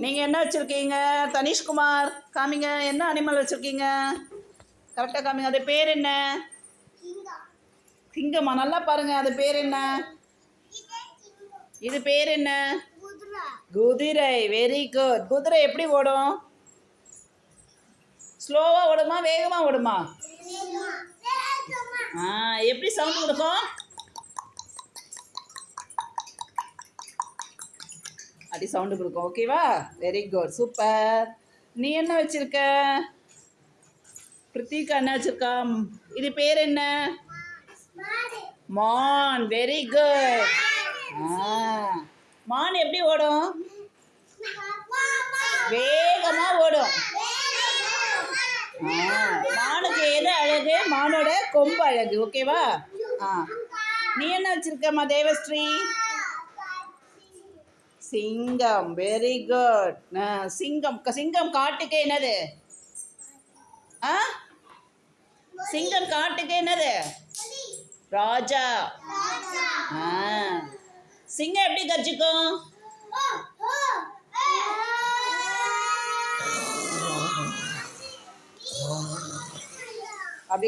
நீங்கள் என்ன வச்சுருக்கீங்க தனிஷ்குமார்? காமிங்க, என்ன அனிமல் வச்சுருக்கீங்க? கரெக்டாக காமிங்க. அது பேர் என்ன? சிங்கமா? நல்லா பாருங்கள். அது பேர் என்ன? இது பேர் என்ன? குதிரை. Very good. குதிரை எப்படி ஓடும்? ஸ்லோவாக ஓடுமா வேகமாக ஓடுமா? எப்படி சவுண்ட் கொடுக்கும்? அப்படி சவுண்டு கொடுக்கும். ஓகேவா? Very good, super. நீ என்ன வச்சிருக்க? பிரித்திகா என்ன வச்சிருக்கா? இது பேர் என்ன? மான். Very good. மான் எப்படி ஓடும்? வேகமா ஓடும். மானுக்கு எது அழகு? மானோட கொம்பு அழகு. ஓகேவா? நீ என்ன வச்சிருக்கம்மா தேவஸ்ரீ? சிங்கம். Very good. சிங்கம். சிங்கம் காட்டுக்கு என்னது? சிங்கம் காட்டுக்கு என்னது? ராஜா. சிங்கம் எப்படி கர்ஜிக்கும்? அப்படி